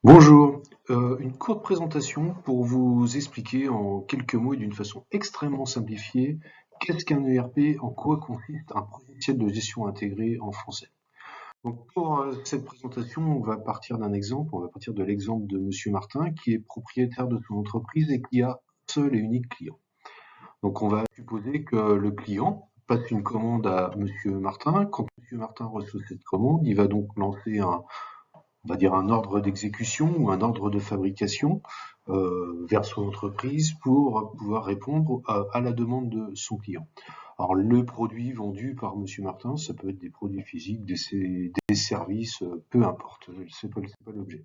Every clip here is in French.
Bonjour, une courte présentation pour vous expliquer en quelques mots et d'une façon extrêmement simplifiée qu'est-ce qu'un ERP, en quoi consiste un logiciel de gestion intégré en français. Donc pour cette présentation, on va partir d'un exemple, on va partir de l'exemple de Monsieur Martin qui est propriétaire de son entreprise et qui a un seul et unique client. Donc on va supposer que le client passe une commande à Monsieur Martin. Quand Monsieur Martin reçoit cette commande, il va donc lancer on va dire un ordre d'exécution ou un ordre de fabrication vers son entreprise pour pouvoir répondre à la demande de son client. Alors le produit vendu par Monsieur Martin, ça peut être des produits physiques, des services, peu importe, c'est pas l'objet.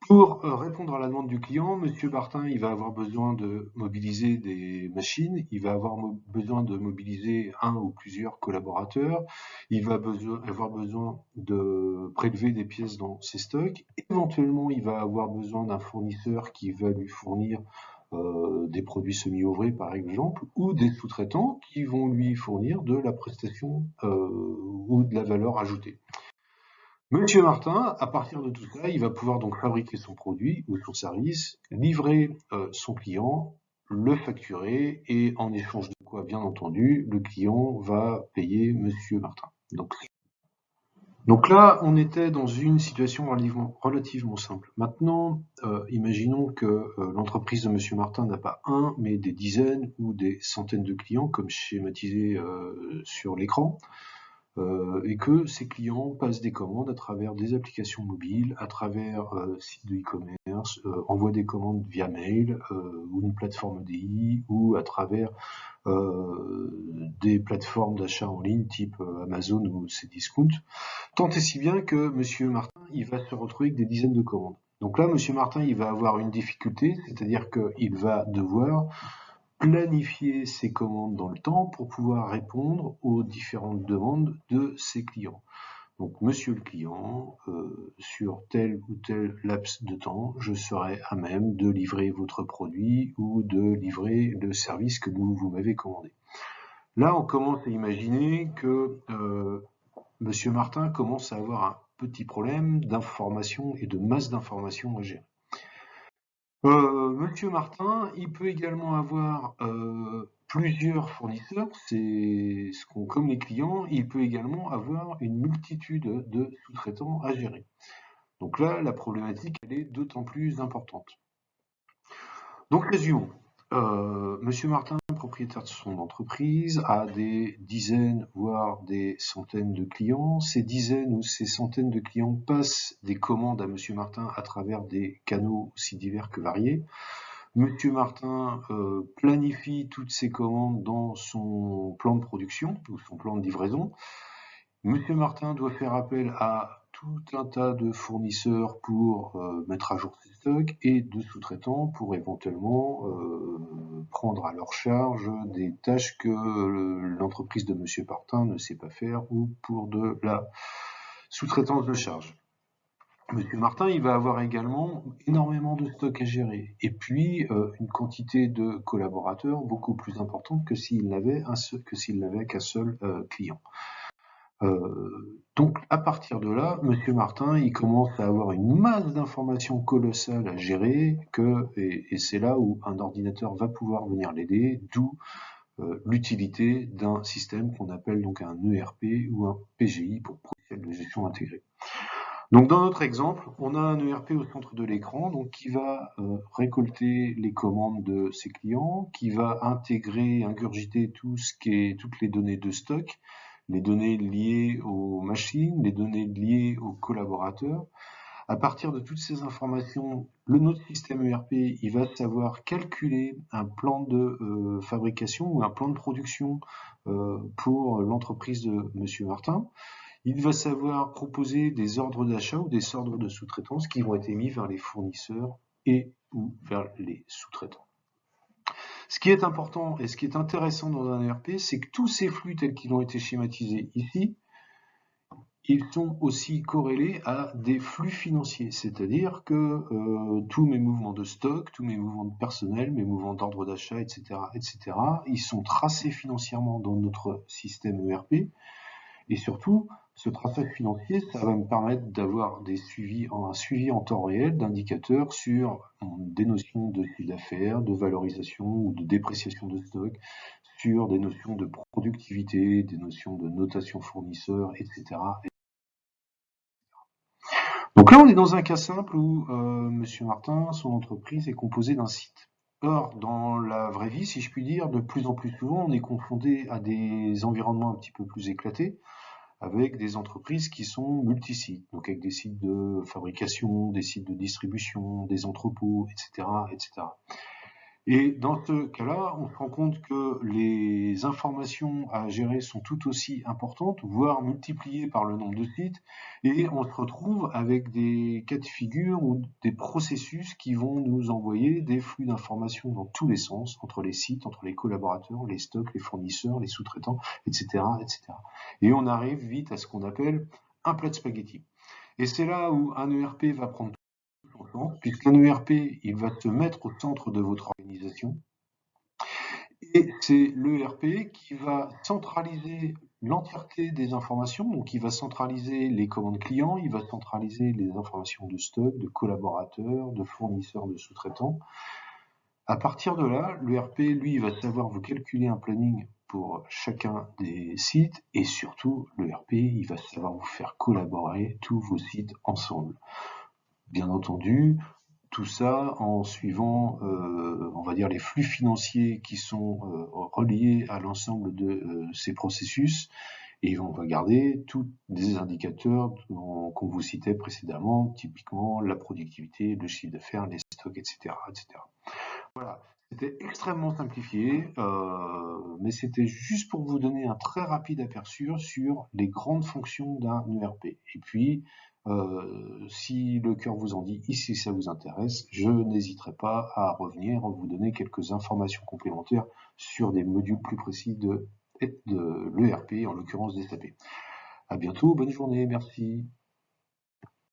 Pour répondre à la demande du client, Monsieur Martin, il va avoir besoin de mobiliser des machines, il va avoir besoin de mobiliser un ou plusieurs collaborateurs, il va avoir besoin de prélever des pièces dans ses stocks, éventuellement il va avoir besoin d'un fournisseur qui va lui fournir des produits semi-ouvrés par exemple, ou des sous-traitants qui vont lui fournir de la prestation ou de la valeur ajoutée. Monsieur Martin, à partir de tout ça, il va pouvoir donc fabriquer son produit ou son service, livrer son client, le facturer et en échange de quoi, bien entendu, le client va payer Monsieur Martin. Donc là, on était dans une situation relativement simple. Maintenant, imaginons que l'entreprise de Monsieur Martin n'a pas un, mais des dizaines ou des centaines de clients, comme schématisé sur l'écran. Et que ces clients passent des commandes à travers des applications mobiles, à travers sites de e-commerce, envoient des commandes via mail ou une plateforme EDI ou à travers des plateformes d'achat en ligne type Amazon ou Cdiscount. Tant et si bien que Monsieur Martin, il va se retrouver avec des dizaines de commandes. Donc là, Monsieur Martin, il va avoir une difficulté, c'est-à-dire qu'il va devoir planifier ses commandes dans le temps pour pouvoir répondre aux différentes demandes de ses clients. Donc, monsieur le client, sur tel ou tel laps de temps, je serai à même de livrer votre produit ou de livrer le service que vous m'avez commandé. Là, on commence à imaginer que monsieur Martin commence à avoir un petit problème d'information et de masse d'informations à gérer. Monsieur Martin, il peut également avoir plusieurs fournisseurs, comme les clients, il peut également avoir une multitude de sous-traitants à gérer. Donc là, la problématique, elle est d'autant plus importante. Donc résumons. Monsieur Martin, propriétaire de son entreprise, a des dizaines, voire des centaines de clients. Ces dizaines ou ces centaines de clients passent des commandes à Monsieur Martin à travers des canaux aussi divers que variés. Monsieur Martin planifie toutes ces commandes dans son plan de production ou son plan de livraison. Monsieur Martin doit faire appel à tout un tas de fournisseurs pour mettre à jour ses stocks et de sous-traitants pour éventuellement prendre à leur charge des tâches que l'entreprise de Monsieur Martin ne sait pas faire ou pour de la sous-traitance de charge. Monsieur Martin, il va avoir également énormément de stocks à gérer et puis une quantité de collaborateurs beaucoup plus importante que s'il n'avait qu'un seul client. Donc à partir de là, Monsieur Martin, il commence à avoir une masse d'informations colossales à gérer et c'est là où un ordinateur va pouvoir venir l'aider, d'où l'utilité d'un système qu'on appelle donc un ERP ou un PGI pour logiciel de gestion intégré. Donc dans notre exemple, on a un ERP au centre de l'écran donc qui va récolter les commandes de ses clients, qui va intégrer, ingurgiter toutes les données de stock, les données liées aux machines, les données liées aux collaborateurs. À partir de toutes ces informations, notre système ERP, il va savoir calculer un plan de fabrication ou un plan de production pour l'entreprise de Monsieur Martin. Il va savoir proposer des ordres d'achat ou des ordres de sous-traitance qui vont être émis vers les fournisseurs et ou vers les sous-traitants. Ce qui est important et ce qui est intéressant dans un ERP, c'est que tous ces flux tels qu'ils ont été schématisés ici, ils sont aussi corrélés à des flux financiers, c'est-à-dire que tous mes mouvements de stock, tous mes mouvements de personnel, mes mouvements d'ordre d'achat, etc., ils sont tracés financièrement dans notre système ERP. Et surtout, Ce traçage financier, ça va me permettre d'avoir un suivi en temps réel d'indicateurs sur des notions de chiffre d'affaires, de valorisation ou de dépréciation de stock, sur des notions de productivité, des notions de notation fournisseur, etc. Donc là, on est dans un cas simple où Monsieur Martin, son entreprise est composée d'un site. Or, dans la vraie vie, si je puis dire, de plus en plus souvent, on est confronté à des environnements un petit peu plus éclatés, avec des entreprises qui sont multisites, donc avec des sites de fabrication, des sites de distribution, des entrepôts, etc., etc. Et dans ce cas-là, on se rend compte que les informations à gérer sont tout aussi importantes, voire multipliées par le nombre de sites, et on se retrouve avec des cas de figure ou des processus qui vont nous envoyer des flux d'informations dans tous les sens, entre les sites, entre les collaborateurs, les stocks, les fournisseurs, les sous-traitants, etc., etc. Et on arrive vite à ce qu'on appelle un plat de spaghetti. Et c'est là où un ERP va prendre puisqu'un ERP, il va se mettre au centre de votre organisation. Et c'est l'ERP qui va centraliser l'entièreté des informations, donc il va centraliser les commandes clients, il va centraliser les informations de stock, de collaborateurs, de fournisseurs, de sous-traitants. À partir de là, l'ERP, lui, va savoir vous calculer un planning pour chacun des sites et surtout, l'ERP, il va savoir vous faire collaborer tous vos sites ensemble. Bien entendu, tout ça en suivant, on va dire, les flux financiers qui sont reliés à l'ensemble de ces processus. Et on va garder tous des indicateurs qu'on vous citait précédemment, typiquement la productivité, le chiffre d'affaires, les stocks, etc., etc. Voilà, c'était extrêmement simplifié, mais c'était juste pour vous donner un très rapide aperçu sur les grandes fonctions d'un ERP. Et puis, si le cœur vous en dit, ici ça vous intéresse, je n'hésiterai pas à revenir, vous donner quelques informations complémentaires sur des modules plus précis de l'ERP, en l'occurrence des SAP. À bientôt, bonne journée, merci.